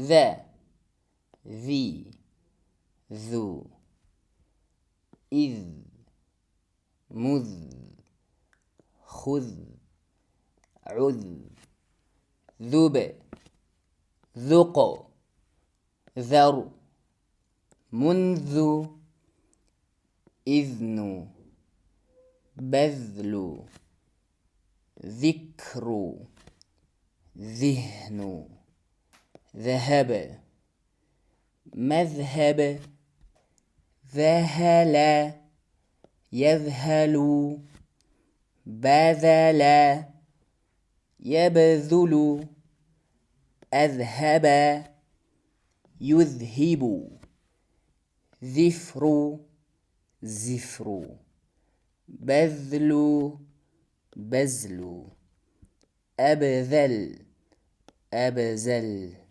ذا ذي ذو إذ مذ خذ عذ ذب ذق ذر منذ إذن بذل ذكر ذهن ذهب مذهب ذهل يذهل بذل يبذل أذهب يذهب ذفر زفر بذل بزل أبذل أبزل